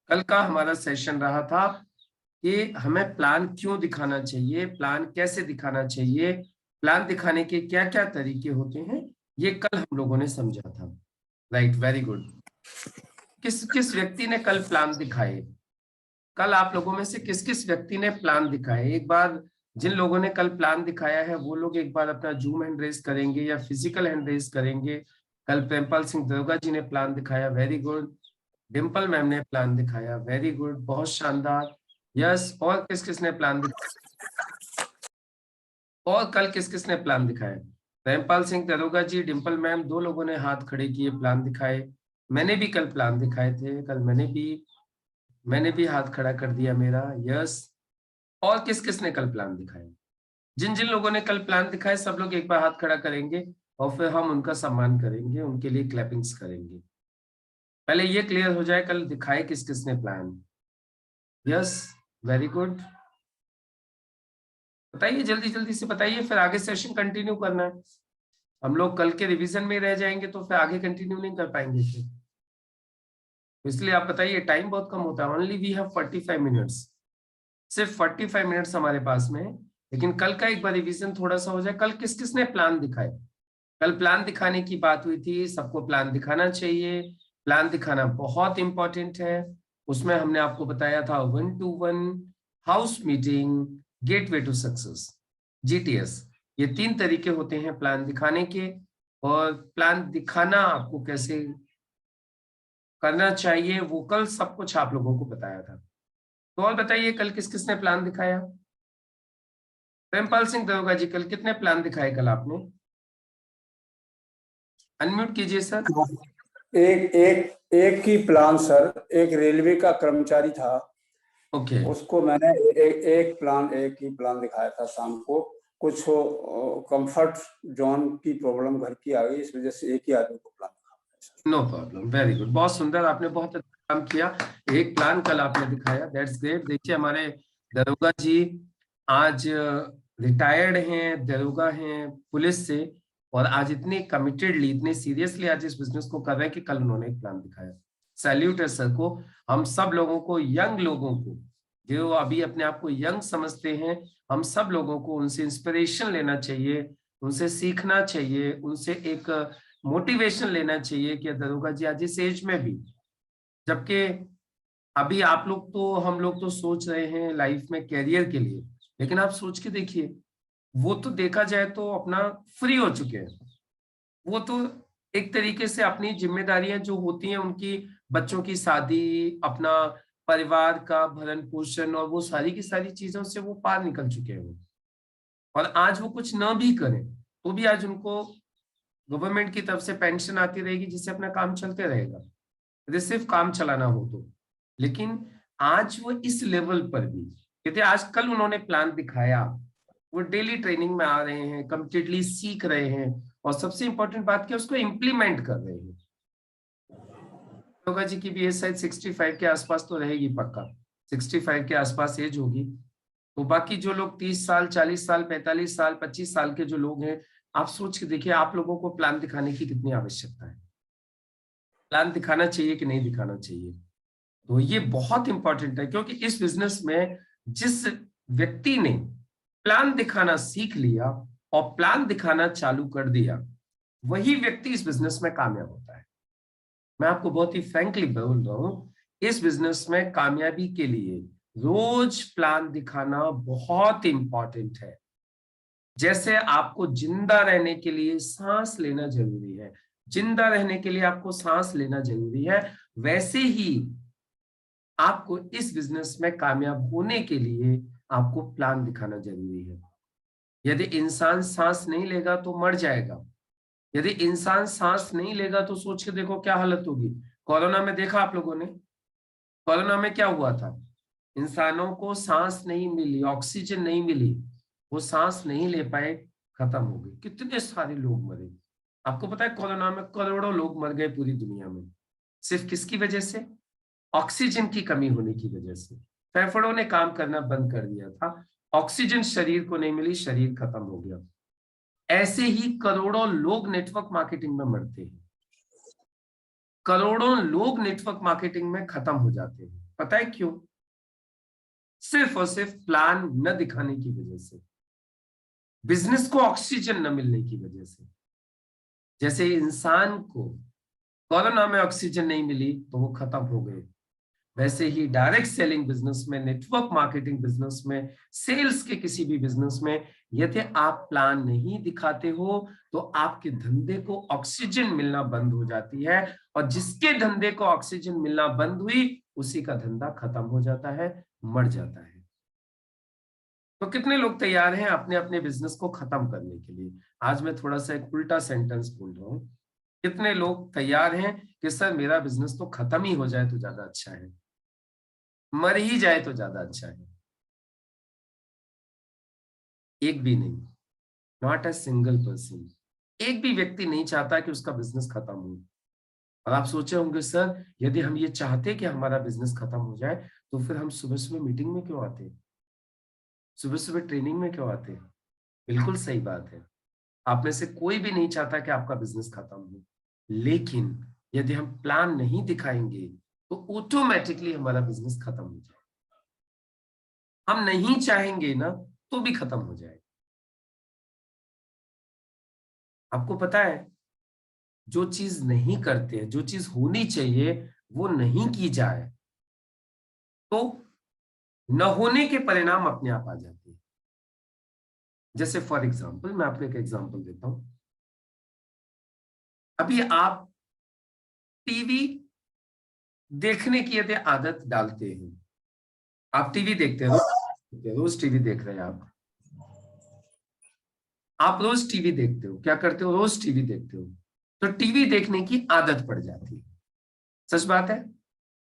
कल का हमारा सेशन रहा था कि हमें प्लान क्यों दिखाना चाहिए, प्लान कैसे दिखाना चाहिए, प्लान दिखाने के क्या क्या तरीके होते हैं, ये कल हम लोगों ने समझा था। Right, very good. किस किस व्यक्ति ने कल प्लान दिखाए? कल आप लोगों में से किस किस व्यक्ति ने प्लान दिखाए? एक बार जिन लोगों ने कल प्लान दिखाया है वो लोग एक बार अपना जूम हैंड रेज करेंगे या फिजिकल हैंड रेज करेंगे। कल प्रेमपाल सिंह दरोगा जी ने प्लान दिखाया, वेरी गुड। डिम्पल मैम ने प्लान दिखाया, वेरी गुड, बहुत शानदार। यस, और किस किस ने प्लान दिखाया? और कल किस किस ने प्लान दिखाया? प्रेमपाल सिंह दरोगा जी, डिम्पल मैम, दो लोगों ने हाथ खड़े किए, प्लान दिखाए। मैंने भी कल प्लान दिखाए थे, कल मैंने भी हाथ खड़ा कर दिया मेरा, यस। और किस किस ने कल प्लान दिखाया? जिन जिन लोगों ने कल प्लान दिखाए सब लोग एक बार हाथ खड़ा करेंगे और फिर हम उनका सम्मान करेंगे, उनके लिए क्लैपिंग्स करेंगे। पहले ये क्लियर हो जाए कल दिखाए किस किस ने प्लान। Yes, very good. बताइए, जल्दी जल्दी से बताइए, फिर आगे सेशन कंटिन्यू करना है। हम लोग कल के रिवीजन में रह जाएंगे तो फिर आगे कंटिन्यू नहीं कर पाएंगे फिर। इसलिए आप बताइए, टाइम बहुत कम होता है, ओनली वी हैव 45 मिनट्स। सिर्फ 45 मिनट्स हमारे पास में है। लेकिन कल का एक बार रिवीजन थोड़ा सा हो जाए। कल किस किस ने प्लान दिखाए? कल प्लान दिखाने की बात हुई थी, सबको प्लान दिखाना चाहिए, प्लान दिखाना बहुत इंपॉर्टेंट है। उसमें हमने आपको बताया था 1-to-1 house meeting, gateway to success, GTS। ये 3 तरीके होते हैं प्लान दिखाने के। और प्लान दिखाना आपको कैसे करना चाहिए वो कल सब कुछ आप लोगों को बताया था। तो और बताइए, कल किस किस ने प्लान दिखाया? प्रेमपाल सिंह दरोगा जी, कल कितने प्लान दिखाए कल आपने? अनम्यूट कीजिए सर। एक एक एक ही प्लान सर, एक रेलवे का कर्मचारी था, ओके, उसको मैंने एक ही प्लान दिखाया था शाम को। कुछ कंफर्ट जोन की प्रॉब्लम घर की आ गई, इस वजह से एक ही आदमी को प्लान दिखाया। नो प्रॉब्लम, वेरी गुड, बहुत सुंदर, आपने बहुत अच्छा काम किया। एक प्लान कल आपने दिखाया, दैट्स ग्रेट। देखिए हमारे दरोगा जी आज रिटायर्ड हैं, दरोगा हैं पुलिस से, और आज इतने कमिटेडली, इतने सीरियसली आज इस बिजनेस को कर रहे हैं कि कल उन्होंने एक प्लान दिखाया। सैल्यूट है सर को। हम सब लोगों को, यंग लोगों को, जो अभी अपने आप को यंग समझते हैं, हम सब लोगों को उनसे इंस्पिरेशन लेना चाहिए, उनसे सीखना चाहिए, उनसे एक मोटिवेशन लेना चाहिए कि दरोगा जी आज इस एज में भी, जबकि अभी आप लोग तो, हम लोग तो सोच रहे हैं लाइफ में कैरियर के लिए, लेकिन आप सोच के देखिए, वो तो देखा जाए तो अपना फ्री हो चुके हैं। वो तो एक तरीके से अपनी जिम्मेदारियां जो होती हैं उनकी, बच्चों की शादी, अपना परिवार का भरण पोषण और वो सारी की सारी चीजों से वो पार निकल चुके हैं वो। और आज वो कुछ न भी करें तो भी आज उनको गवर्नमेंट की तरफ से पेंशन आती रहेगी जिससे अपना काम चलते रहेगा, यदि सिर्फ काम चलाना हो तो। लेकिन आज वो इस लेवल पर भी, यदि आज कल उन्होंने प्लान दिखाया, वो डेली ट्रेनिंग में आ रहे हैं, कम्प्लीटली सीख रहे हैं, और सबसे इंपॉर्टेंट बात क्या, उसको इम्प्लीमेंट कर रहे हैं। योगा जी की भी एज शायद 65 के आसपास तो रहेगी पक्का, 65 के आसपास एज होगी। तो बाकी जो लोग 30 साल, 40 साल, 45 साल, 25 साल के जो लोग हैं, आप सोच के देखिए आप लोगों को प्लान दिखाने की कितनी आवश्यकता है। प्लान दिखाना चाहिए कि नहीं दिखाना चाहिए? तो ये बहुत इंपॉर्टेंट है, क्योंकि इस बिजनेस में जिस व्यक्ति ने प्लान दिखाना सीख लिया और प्लान दिखाना चालू कर दिया, वही व्यक्ति इस बिजनेस में कामयाब होता है। मैं आपको बहुत ही फ्रैंकली बोल रहा हूं, इस बिजनेस में कामयाबी के लिए रोज प्लान दिखाना बहुत इंपॉर्टेंट है। जैसे आपको जिंदा रहने के लिए सांस लेना जरूरी है, जिंदा रहने के लिए आपको सांस लेना जरूरी है, वैसे ही आपको इस बिजनेस में कामयाब होने के लिए आपको प्लान दिखाना जरूरी है। यदि इंसान सांस नहीं लेगा तो मर जाएगा। यदि इंसान सांस नहीं लेगा तो सोच के देखो क्या हालत होगी। कोरोना में देखा आप लोगों ने, कोरोना में क्या हुआ था? इंसानों को सांस नहीं मिली, ऑक्सीजन नहीं मिली, वो सांस नहीं ले पाए, खत्म हो गए, कितने सारे लोग मरे। आपको पता है कोरोना में करोड़ों लोग मर गए पूरी दुनिया में, सिर्फ किसकी वजह से? ऑक्सीजन की कमी होने की वजह से। फेफड़ों ने काम करना बंद कर दिया था, ऑक्सीजन शरीर को नहीं मिली, शरीर खत्म हो गया। ऐसे ही करोड़ों लोग नेटवर्क मार्केटिंग में मरते हैं, करोड़ों लोग नेटवर्क मार्केटिंग में खत्म हो जाते हैं। पता है क्यों? सिर्फ और सिर्फ प्लान न दिखाने की वजह से, बिजनेस को ऑक्सीजन न मिलने की वजह से। जैसे इंसान को कोरोना में ऑक्सीजन नहीं मिली तो वो खत्म हो गए, वैसे ही डायरेक्ट सेलिंग बिजनेस में, नेटवर्क मार्केटिंग बिजनेस में, सेल्स के किसी भी बिजनेस में यदि आप प्लान नहीं दिखाते हो तो आपके धंधे को ऑक्सीजन मिलना बंद हो जाती है, और जिसके धंधे को ऑक्सीजन मिलना बंद हुई उसी का धंधा खत्म हो जाता है, मर जाता है। तो कितने लोग तैयार हैं अपने अपने बिजनेस को खत्म करने के लिए? आज मैं थोड़ा सा एक उल्टा सेंटेंस बोल रहा हूं। कितने लोग तैयार हैं कि सर मेरा बिजनेस तो खत्म ही हो जाए तो ज्यादा अच्छा है, मर ही जाए तो ज्यादा अच्छा है? एक भी नहीं, नॉट अ सिंगल पर्सन। एक भी व्यक्ति नहीं चाहता कि उसका बिजनेस खत्म हो। और आप सोचे होंगे सर यदि हम ये चाहते कि हमारा बिजनेस खत्म हो जाए तो फिर हम सुबह सुबह मीटिंग में क्यों आते, सुबह सुबह ट्रेनिंग में क्यों आते? बिल्कुल सही बात है, आप में से कोई भी नहीं चाहता कि आपका बिजनेस खत्म हो, लेकिन यदि हम प्लान नहीं दिखाएंगे तो ऑटोमेटिकली हमारा बिजनेस खत्म हो जाए। हम नहीं चाहेंगे ना तो भी खत्म हो जाए। आपको पता है, जो चीज नहीं करते हैं, जो चीज होनी चाहिए वो नहीं की जाए तो न होने के परिणाम अपने आप आ जाते हैं। जैसे फॉर एग्जाम्पल मैं आपको एक एग्जाम्पल देता हूं। अभी आप टीवी देखने की यदि आदत डालते हैं, आप टीवी देखते हो, रोज टीवी देख रहे हैं आप रोज टीवी देखते हो, क्या करते हो, रोज टीवी देखते हो, तो टीवी देखने की आदत पड़ जाती है। सच बात है,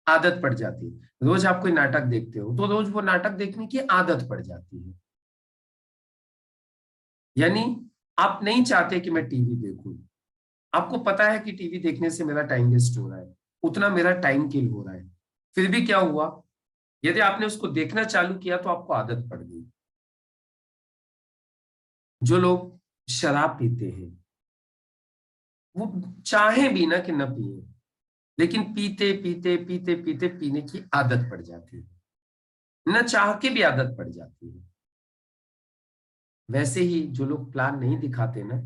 आदत पड़ जाती है। रोज आप कोई नाटक देखते हो तो रोज वो नाटक देखने की आदत पड़ जाती है। यानी आप नहीं चाहते कि मैं टीवी देखूं, आपको पता है कि टीवी देखने से मेरा टाइम वेस्ट हो रहा है, उतना मेरा टाइम किल हो रहा है, फिर भी क्या हुआ, यदि आपने उसको देखना चालू किया तो आपको आदत पड़ गई। जो लोग शराब पीते हैं वो चाहे भी ना कि न पिए, लेकिन पीते पीते पीते पीते पीने की आदत पड़ जाती है, न चाह के भी आदत पड़ जाती है। वैसे ही जो लोग प्लान नहीं दिखाते ना,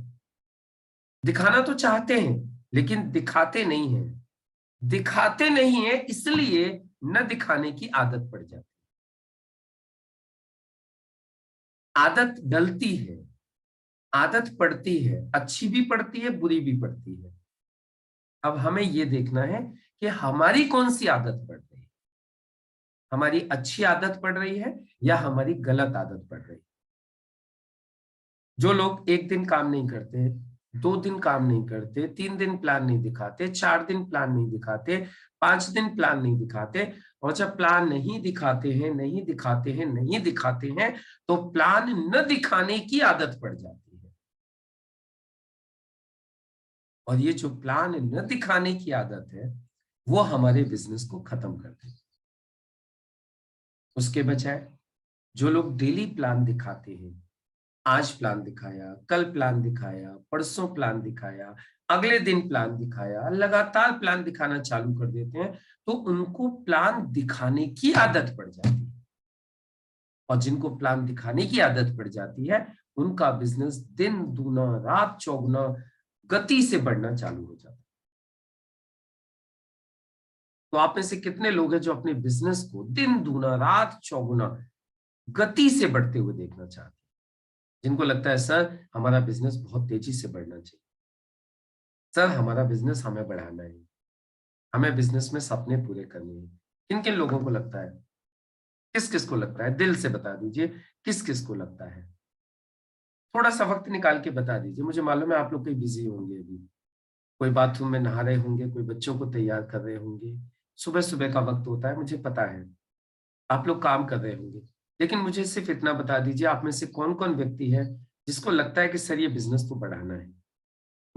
दिखाना तो चाहते हैं लेकिन दिखाते नहीं है, दिखाते नहीं है इसलिए न दिखाने की आदत पड़ जाती है। आदत डलती है, आदत पड़ती है, अच्छी भी पड़ती है बुरी भी पड़ती है। अब हमें ये देखना है कि हमारी कौन सी आदत पड़ रही है, हमारी अच्छी आदत पड़ रही है या हमारी गलत आदत पड़ रही है। जो लोग एक दिन काम नहीं करते, 2 दिन काम नहीं करते, 3 दिन प्लान नहीं दिखाते, 4 दिन प्लान नहीं दिखाते, 5 दिन प्लान नहीं दिखाते, और जब प्लान नहीं दिखाते हैं, नहीं दिखाते हैं, नहीं दिखाते हैं, तो प्लान न दिखाने की आदत पड़ जाती है। और ये जो प्लान न दिखाने की आदत है वो हमारे बिजनेस को खत्म कर देती है। उसके बजाय जो लोग डेली प्लान दिखाते हैं, आज प्लान दिखाया, कल प्लान दिखाया, परसों प्लान दिखाया, अगले दिन प्लान दिखाया, लगातार प्लान दिखाना चालू कर देते हैं, तो उनको प्लान दिखाने की आदत पड़ जाती है। और जिनको प्लान दिखाने की आदत पड़ जाती है उनका बिजनेस दिन दूना रात चौगुना गति से बढ़ना चालू हो जाता है। तो आप में से कितने लोग हैं जो अपने बिजनेस को दिन दूना रात चौगुना गति से बढ़ते हुए देखना चाहते हैं, जिनको लगता है सर हमारा बिजनेस बहुत तेजी से बढ़ना चाहिए, सर हमारा बिजनेस हमें बढ़ाना है, हमें बिजनेस में सपने पूरे करने हैं? किन किन लोगों को लगता है, किस किस को लगता है, दिल से बता दीजिए किस किस को लगता है। थोड़ा सा वक्त निकाल के बता दीजिए, मुझे मालूम है आप लोग कहीं बिजी होंगे, अभी कोई बाथरूम में नहा रहे होंगे, कोई बच्चों को तैयार कर रहे होंगे, सुबह सुबह का वक्त होता है, मुझे पता है आप लोग काम कर रहे होंगे, लेकिन मुझे सिर्फ इतना बता दीजिए आप में से कौन कौन व्यक्ति है जिसको लगता है कि सर ये बिजनेस तो बढ़ाना है,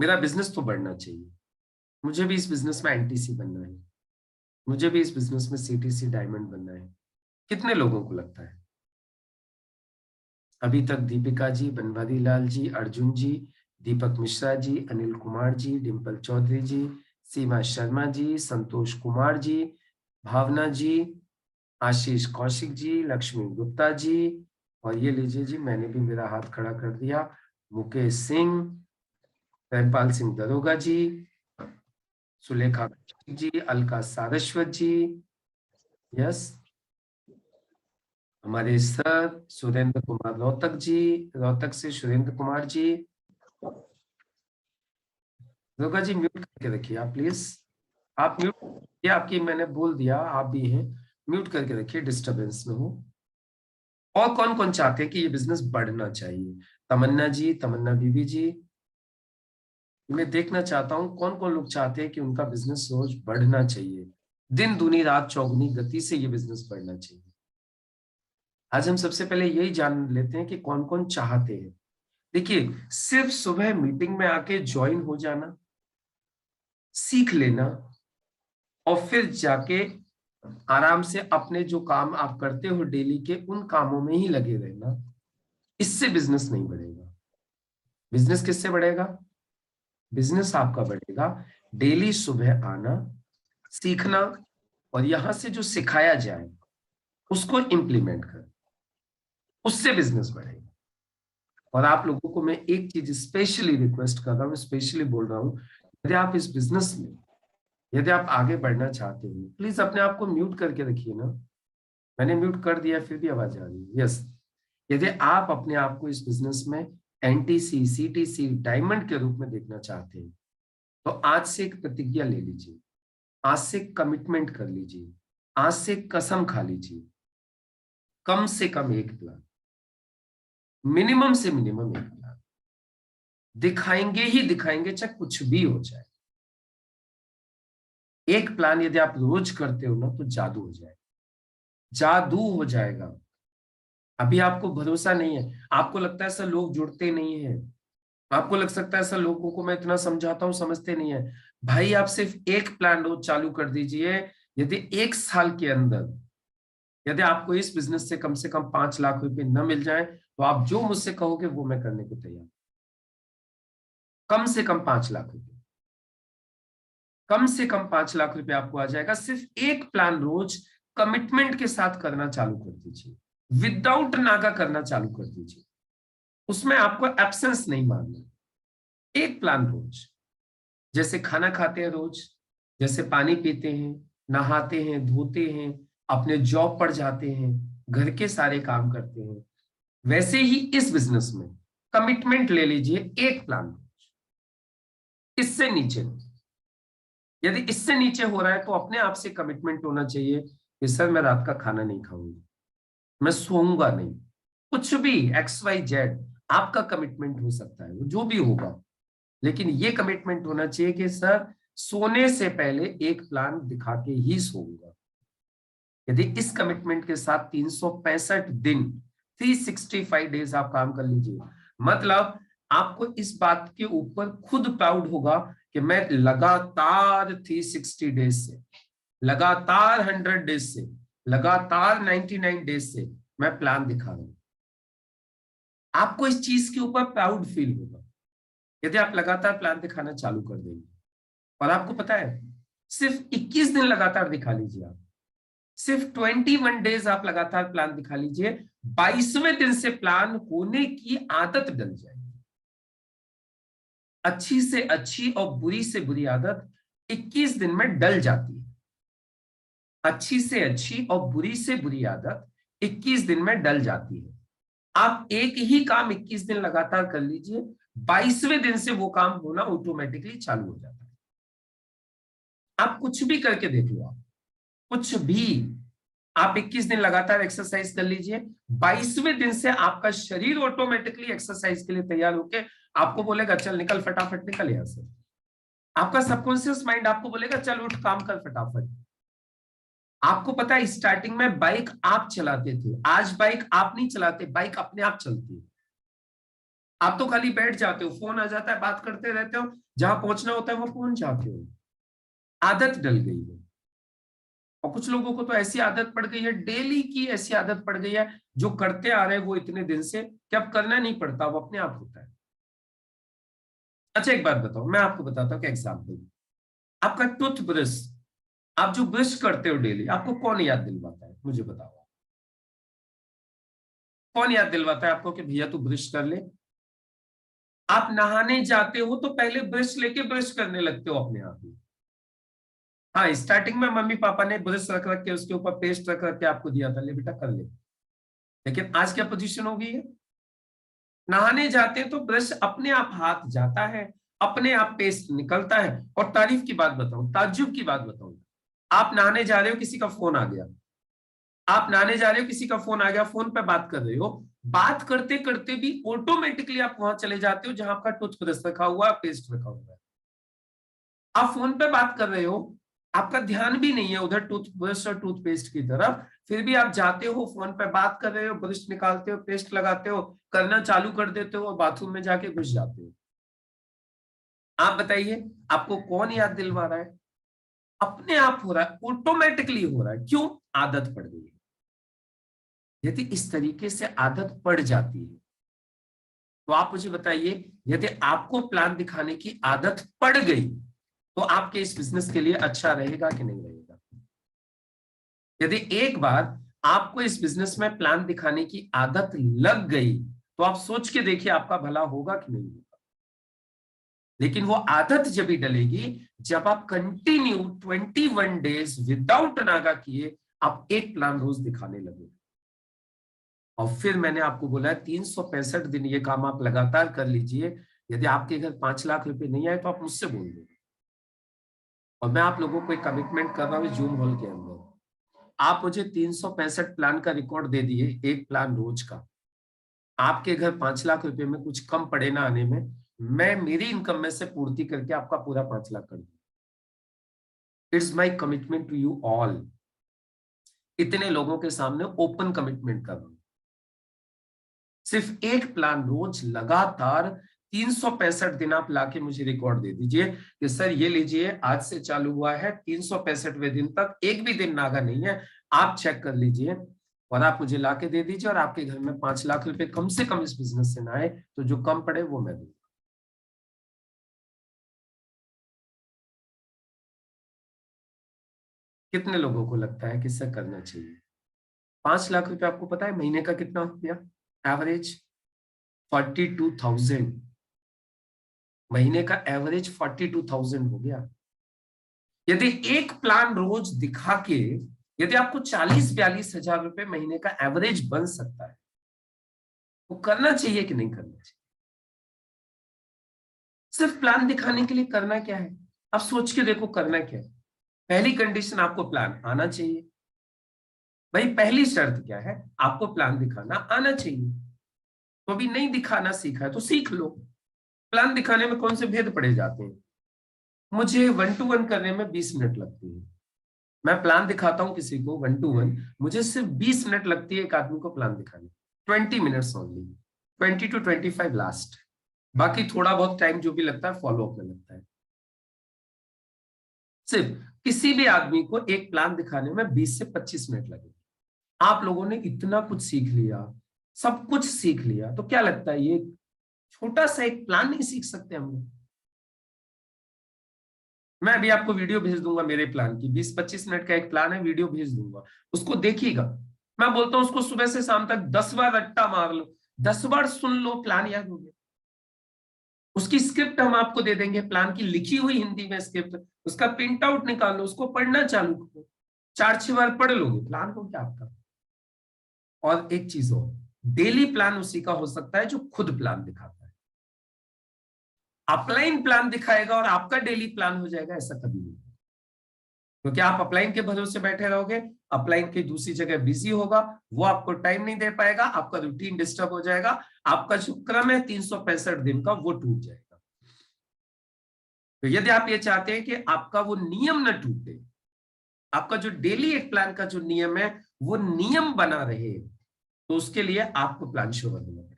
मेरा बिजनेस तो बढ़ना चाहिए, मुझे भी इस बिजनेस में एनटीसी बनना है, मुझे भी इस बिजनेस में सीटीसी डायमंड बनना है। कितने लोगों को लगता है? अभी तक दीपिका जी, बनवारी लाल जी, अर्जुन जी, दीपक मिश्रा जी, अनिल कुमार जी, डिम्पल चौधरी जी, सीमा शर्मा जी, संतोष कुमार जी, भावना जी, आशीष कौशिक जी, लक्ष्मी गुप्ता जी, और ये लीजिए जी, मैंने भी मेरा हाथ खड़ा कर दिया, मुकेश सिंह, धर्मपाल सिंह दरोगा जी, सुलेखा कौशिक जी, अलका सारस्वत जी, यस, हमारे सर सुरेंद्र कुमार रोहतक जी, रोहतक से सुरेंद्र कुमार जी। दरोगा जी म्यूट करके रखिए आप प्लीज, आप म्यूट, ये आपकी मैंने बोल दिया, आप भी हैं, म्यूट करके रखिए, डिस्टरबेंस में हो। और कौन कौन चाहते हैं कि ये बिजनेस बढ़ना चाहिए? तमन्ना जी, तमन्ना बीबी जी, मैं देखना चाहता हूं कौन कौन लोग चाहते हैं कि उनका बिजनेस रोज बढ़ना चाहिए, दिन दूनी रात चौगुनी गति से ये बिजनेस बढ़ना चाहिए। आज हम सबसे पहले यही जान लेते हैं कि कौन कौन चाहते हैं। देखिए, सिर्फ सुबह मीटिंग में आके ज्वाइन हो जाना, सीख लेना, और फिर जाके आराम से अपने जो काम आप करते हो डेली के उन कामों में ही लगे रहना, इससे बिजनेस नहीं बढ़ेगा। बिजनेस किससे बढ़ेगा? बिजनेस आपका बढ़ेगा डेली सुबह आना, सीखना, और यहां से जो सिखाया जाए उसको इंप्लीमेंट कर, उससे बिजनेस बढ़ेगा। और आप लोगों को मैं एक चीज स्पेशली रिक्वेस्ट कर रहा हूँ, स्पेशली बोल रहा हूँ, यदि आप इस बिजनेस में, यदि आप आगे बढ़ना चाहते हो, प्लीज अपने आप को म्यूट करके रखिए ना। मैंने म्यूट कर दिया फिर भी आवाज आ रही है, यस। यदि आप अपने आप को इस बिजनेस में एनटीसी, सीटीसी, डायमंड के रूप में देखना चाहते हैं, तो आज से एक प्रतिज्ञा ले लीजिए, आज से कमिटमेंट कर लीजिए, आज से कसम खा लीजिए, कम से कम एक प्लान, मिनिमम से मिनिमम एक प्लान दिखाएंगे ही दिखाएंगे, चाहे कुछ भी हो जाए। एक प्लान यदि आप रोज करते हो ना, तो जादू हो जाएगा, जादू हो जाएगा। अभी आपको भरोसा नहीं है, आपको लगता है सर लोग जुड़ते नहीं है, आपको लग सकता है सर लोगों को मैं इतना समझाता हूं समझते नहीं है। भाई आप सिर्फ एक प्लान रोज चालू कर दीजिए, यदि एक साल के अंदर यदि आपको इस बिजनेस से कम 5 लाख रुपए न मिल जाए, तो आप जो मुझसे कहोगे वो मैं करने को तैयार। कम से कम 5 लाख रुपए, कम से कम 5 लाख रुपए आपको आ जाएगा, सिर्फ एक प्लान रोज कमिटमेंट के साथ करना चालू कर दीजिए, विदाउट नागा करना चालू कर दीजिए, उसमें आपको एब्सेंस नहीं मारना। एक प्लान रोज, जैसे खाना खाते हैं रोज, जैसे पानी पीते हैं, नहाते हैं, धोते हैं, अपने जॉब पर जाते हैं, घर के सारे काम करते हैं, वैसे ही इस बिजनेस में कमिटमेंट ले लीजिए, एक प्लान रोज, इससे नीचे नहीं। यदि इससे नीचे हो रहा है तो अपने आप से कमिटमेंट होना चाहिए कि सर मैं रात का खाना नहीं खाऊंगा, मैं सोऊंगा नहीं, कुछ भी XYZ आपका कमिटमेंट हो सकता है, वो जो भी होगा, लेकिन ये कमिटमेंट होना चाहिए कि सर सोने से पहले एक प्लान दिखा के ही सोऊंगा। यदि इस कमिटमेंट के साथ 365 दिन, 365 डेज आप काम कर लीजिए, मतलब आपको इस बात के ऊपर खुद प्राउड होगा कि मैं लगातार 360 डेज से, लगातार 100 डेज से, लगातार 99 डेज से मैं प्लान दिखा रहा हूं। आपको इस चीज के ऊपर प्राउड फील होगा यदि आप लगातार प्लान दिखाना चालू कर देंगे। और आपको पता है, सिर्फ 21 दिन लगातार दिखा लीजिए, आप सिर्फ 21 डेज आप लगातार प्लान दिखा लीजिए, 22वें दिन से प्लान होने की आदत डल जाएगी। अच्छी से अच्छी और बुरी से बुरी आदत 21 दिन में डल जाती है। अच्छी से अच्छी और बुरी से बुरी आदत 21 दिन में डल जाती है। आप एक ही काम 21 दिन लगातार कर लीजिए, 22वें दिन से वो काम होना ऑटोमेटिकली चालू हो जाता है। आप कुछ भी करके देख लो, आप कुछ भी, आप 21 दिन लगातार एक्सरसाइज कर लीजिए, 22वें दिन से आपका शरीर ऑटोमेटिकली एक्सरसाइज के लिए तैयार होके आपको बोलेगा चल निकल, फटाफट निकल यहां से। आपका सबकॉन्शियस माइंड आपको बोलेगा चल उठ काम कर फटाफट। आपको पता है स्टार्टिंग में बाइक आप चलाते थे, आज बाइक आप नहीं चलाते, बाइक अपने आप चलती है। आप तो खाली बैठ जाते हो, फोन आ जाता है, बात करते रहते हो, जहां पहुंचना होता है वो पहुंच जाते हो। आदत डल गई है। और कुछ लोगों को तो ऐसी आदत पड़ गई है, डेली की ऐसी आदत पड़ गई है, जो करते आ रहे हैं वो इतने दिन से, कि अब करना नहीं पड़ता, वो अपने आप होता है। अच्छा एक बात बताओ, मैं आपको बताता हूँ कि एग्जाम्पल, आपका टूथब्रश आप जो ब्रश करते हो डेली, आपको कौन याद दिलवाता है, मुझे बताओ। कौन याद दिलवाता है आपको कि भैया तू ब्रश कर ले? आप नहाने जाते हो तो पहले ब्रश लेके ब्रश करने लगते हो अपने आप ही। हाँ, स्टार्टिंग में मम्मी पापा ने ब्रश रख रख के उसके ऊपर पेस्ट रख रख के आपको दिया था, ले बेटा कर ले। लेकिन आज क्या पोजीशन हो गई है? नहाने जाते हैं तो ब्रश अपने आप हाथ जाता है, अपने आप पेस्ट निकलता है। और तारीफ की बात बताऊं, ताज्जुब की बात बताऊं, आप नहाने जा रहे हो, किसी का फोन आ गया, आप नहाने जा रहे हो, किसी का फोन आ गया, फोन पे बात कर रहे हो, बात करते करते भी ऑटोमेटिकली आप वहां चले जाते हो जहां आपका टूथब्रश रखा हुआ है, पेस्ट रखा हुआ है। आप फोन पे बात कर रहे हो, आपका ध्यान भी नहीं है उधर टूथब्रश और टूथपेस्ट की तरफ, फिर भी आप जाते हो, फोन पे बात कर रहे हो, ब्रश निकालते हो, पेस्ट लगाते हो, करना चालू कर देते हो और बाथरूम में जाके घुस जाते हो। आप बताइए, आपको कौन याद दिलवा रहा है? अपने आप हो रहा है, ऑटोमेटिकली हो रहा है। क्यों? आदत पड़ गई है। यदि इस तरीके से आदत पड़ जाती है तो आप मुझे बताइए, यदि आपको प्लान दिखाने की आदत पड़ गई तो आपके इस बिजनेस के लिए अच्छा रहेगा कि नहीं रहेगा? यदि एक बार आपको इस बिजनेस में प्लान दिखाने की आदत लग गई तो आप सोच के देखिए आपका भला होगा कि नहीं होगा। लेकिन वो आदत जब ही डलेगी जब आप कंटिन्यू 21 डेज विदाउट नागा किए आप एक प्लान रोज दिखाने लगे। और फिर मैंने आपको बोला है 365 दिन ये काम आप लगातार कर लीजिए। यदि आपके घर 5 लाख रुपए नहीं आए तो आप मुझसे बोल दो, और मैं आप लोगों को एक कमिटमेंट कर रहा हूँ जूम हॉल के अंदर, आप मुझे 365 प्लान का रिकॉर्ड दे दिए, एक प्लान रोज का, आपके घर 5 लाख रुपए में कुछ कम पड़े ना आने में, मैं मेरी इनकम में से पूर्ति करके आपका पूरा 5 लाख कर दूं। It's my commitment to you all. इतने लोगों के सामने ओपन कमिटमेंट कर रहा हूं। सिर्फ एक प्लान रोज लगातार 365 दिन आप लाके मुझे रिकॉर्ड दे दीजिए कि सर ये लीजिए, आज से चालू हुआ है, 365वें दिन तक एक भी दिन नागा नहीं है, आप चेक कर लीजिए, और आप मुझे लाके दे दीजिए, और आपके घर में 5 लाख रुपए कम से कम इस बिजनेस से ना आए तो जो कम पड़े वो मैं दूंगा। कितने लोगों को लगता है कि सर करना चाहिए? 5 लाख रुपए आपको पता है महीने का कितना हो गया एवरेज? 42,000। महीने का एवरेज 42,000 हो गया। यदि एक प्लान रोज दिखा के यदि आपको 40-42 हजार रुपए महीने का एवरेज बन सकता है तो करना चाहिए कि नहीं करना चाहिए? सिर्फ प्लान दिखाने के लिए करना क्या है? आप सोच के देखो करना क्या है। पहली कंडीशन, आपको प्लान आना चाहिए। भाई पहली शर्त क्या है? आपको प्लान दिखाना आना चाहिए। तो अभी नहीं दिखाना सीखा है तो सीख लो। प्लान दिखाने में कौन से भेद पड़े जाते हैं? मुझे 1-to-1 करने में 20 मिनट लगती है। मैं प्लान दिखाता हूं किसी को 1-to-1, मुझे सिर्फ 20 मिनट लगती है एक आदमी को प्लान दिखाने। 20 मिनट्स ओनली, 20 to 25 लास्ट। बाकी थोड़ा बहुत टाइम जो भी लगता है फॉलो अप में लगता है। सिर्फ किसी भी आदमी को एक प्लान दिखाने में 20 से 25 मिनट लगे। आप लोगों ने इतना कुछ सीख लिया, सब कुछ सीख लिया, तो क्या लगता है ये छोटा सा एक प्लान नहीं सीख सकते हम लोग? मैं अभी आपको वीडियो भेज दूंगा मेरे प्लान की, 20-25 मिनट का एक प्लान है, वीडियो भेज दूंगा, उसको देखिएगा। मैं बोलता हूं उसको सुबह से शाम तक 10 बार रट्टा मार लो, 10 बार सुन लो, प्लान याद हो गया। उसकी स्क्रिप्ट हम आपको दे देंगे, प्लान की लिखी हुई हिंदी में स्क्रिप्ट, उसका प्रिंट आउट निकालो, उसको पढ़ना चालू करो, 4-6 बार पढ़ लोगे, प्लान हो गया आपका। और एक चीज और, डेली प्लान उसी का हो सकता है जो खुद प्लान दिखाता है। अपलाइन प्लान दिखाएगा और आपका डेली प्लान हो जाएगा, ऐसा कभी नहीं। क्योंकि आप अपलाइन के भरोसे बैठे रहोगे, अपलाइन की दूसरी जगह बिजी होगा, वो आपको टाइम नहीं दे पाएगा, आपका रूटीन डिस्टर्ब हो जाएगा, आपका जो क्रम है 365 दिन का वो टूट जाएगा। तो यदि आप ये चाहते हैं कि आपका वो नियम न टूटे, आपका जो डेली एक प्लान का जो नियम है वो नियम बना रहे, तो उसके लिए आपको प्लान श्योर होना पड़ेगा।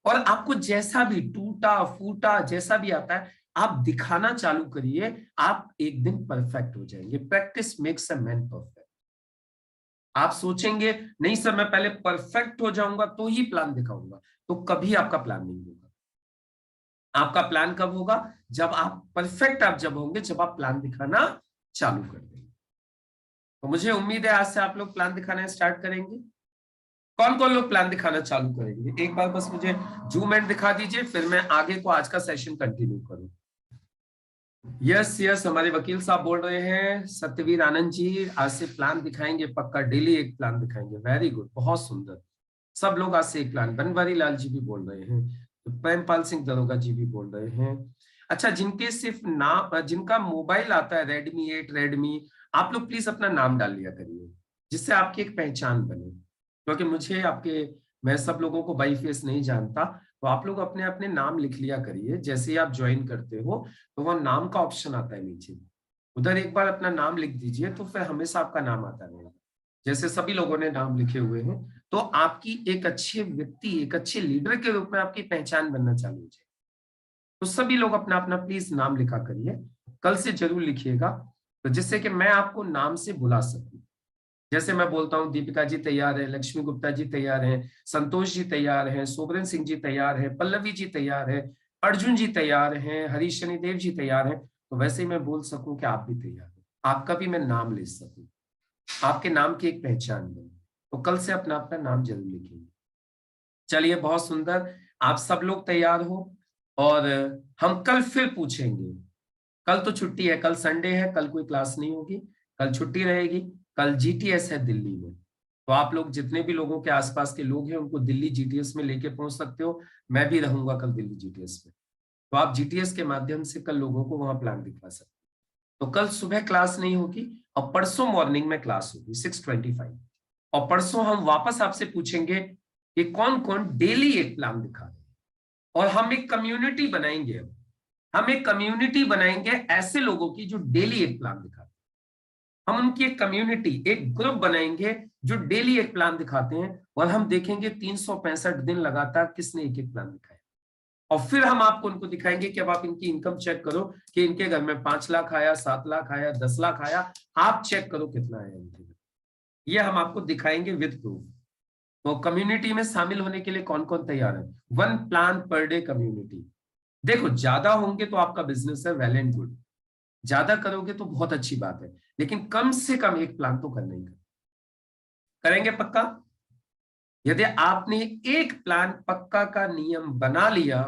और आपको जैसा भी टूटा फूटा जैसा भी आता है आप दिखाना चालू करिए, आप एक दिन परफेक्ट हो जाएंगे। Practice makes a man perfect. आप सोचेंगे नहीं सर मैं पहले परफेक्ट हो जाऊंगा तो ही प्लान दिखाऊंगा, तो कभी आपका प्लान नहीं होगा। आपका प्लान कब होगा? जब आप परफेक्ट, आप जब होंगे जब आप प्लान दिखाना चालू कर देंगे। तो मुझे उम्मीद है आज से आप लोग प्लान दिखाना स्टार्ट करेंगे। कौन कौन लोग प्लान दिखाना चालू करेंगे? एक बार बस मुझे जूम इन दिखा दीजिए, फिर मैं आगे को आज का सेशन कंटिन्यू करूं। यस यस, हमारे वकील साहब बोल रहे हैं, सत्यवीर आनंद जी आज से प्लान दिखाएंगे, पक्का डेली एक प्लान दिखाएंगे। वेरी गुड, बहुत सुंदर। सब लोग आज से एक प्लान। बनवारी लाल जी भी बोल रहे हैं, तो प्रेमपाल सिंह दरोगा जी भी बोल रहे हैं। अच्छा, जिनके सिर्फ नाम, जिनका मोबाइल आता है रेडमी 8, रेडमी, आप लोग प्लीज अपना नाम डाल लिया करिए, जिससे आपकी एक पहचान बने। क्योंकि मुझे आपके, मैं सब लोगों को बाई फेस नहीं जानता, तो आप लोग अपने अपने नाम लिख लिया करिए। जैसे ही आप ज्वाइन करते हो तो वह नाम का ऑप्शन आता है नीचे, उधर एक बार अपना नाम लिख दीजिए, तो फिर हमेशा आपका नाम आता रहेगा। जैसे सभी लोगों ने नाम लिखे हुए हैं, तो आपकी एक अच्छे व्यक्ति, एक अच्छे लीडर के रूप में आपकी पहचान बनना चालू हो जाए। तो सभी लोग अपना अपना प्लीज नाम लिखा करिए, कल से जरूर लिखिएगा, तो जिससे कि मैं आपको नाम से बुला सकूं। जैसे मैं बोलता हूँ दीपिका जी तैयार है, लक्ष्मी गुप्ता जी तैयार हैं, संतोष जी तैयार हैं, सोबरन सिंह जी तैयार है, पल्लवी जी तैयार है, अर्जुन जी तैयार हैं, हरीश शनिदेव जी तैयार हैं, तो वैसे ही मैं बोल सकूं कि आप भी तैयार हो, आपका भी मैं नाम ले सकूं, आपके नाम की एक पहचान बने। तो कल से अपना अपना नाम जरूर लिखेंगे। चलिए, बहुत सुंदर, आप सब लोग तैयार हो, और हम कल फिर पूछेंगे। कल तो छुट्टी है, कल संडे है, कल कोई क्लास नहीं होगी, कल छुट्टी रहेगी। कल जीटीएस है दिल्ली में, तो आप लोग जितने भी लोगों के आसपास के लोग हैं उनको दिल्ली जीटीएस में लेके पहुंच सकते हो। मैं भी रहूंगा कल दिल्ली जीटीएस में, तो आप जीटीएस के माध्यम से कल लोगों को वहां प्लान दिखवा सकते हो। तो कल सुबह क्लास नहीं होगी, और परसों मॉर्निंग में क्लास होगी 6:25। और परसों हम वापस आपसे पूछेंगे कि कौन कौन डेली एक प्लान दिखा रहे हैं, और हम एक कम्युनिटी बनाएंगे। हम एक कम्युनिटी बनाएंगे ऐसे लोगों की जो डेली एक प्लान दिखाते हैं। हम उनकी एक कम्युनिटी, एक ग्रुप बनाएंगे जो डेली एक प्लान दिखाते हैं, और हम देखेंगे 365 दिन लगातार किसने एक एक प्लान दिखाया। और फिर हम आपको उनको दिखाएंगे कि अब आप इनकी इनकम चेक करो कि इनके घर में 5 लाख आया, 7 लाख आया, 10 लाख आया, आप चेक करो कितना आया इनके घर। ये हम आपको दिखाएंगे विद प्रूफ। तो कम्युनिटी में शामिल होने के लिए कौन कौन तैयार है? 1 प्लान पर डे कम्युनिटी। देखो, ज्यादा होंगे तो आपका बिजनेस है, वेल एंड गुड, ज्यादा करोगे तो बहुत अच्छी बात है, लेकिन कम से कम एक प्लान तो करना ही करेंगे पक्का। यदि आपने एक प्लान पक्का का नियम बना लिया,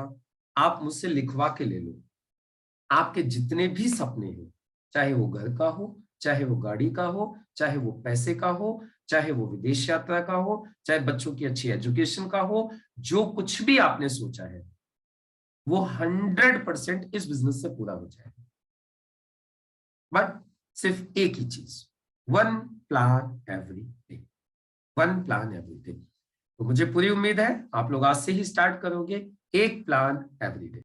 आप मुझसे लिखवा के ले लो। आपके जितने भी सपने हैं, चाहे वो घर का हो, चाहे वो गाड़ी का हो, चाहे वो पैसे का हो, चाहे वो विदेश यात्रा का हो, चाहे बच्चों की अच्छी एजुकेशन का हो, जो कुछ भी आपने सोचा है वो 100% इस बिजनेस से पूरा हो जाएगा। बट सिर्फ एक ही चीज, 1 plan every day, 1 plan every day. तो मुझे पूरी उम्मीद है आप लोग आज से ही स्टार्ट करोगे, एक प्लान एवरी डे।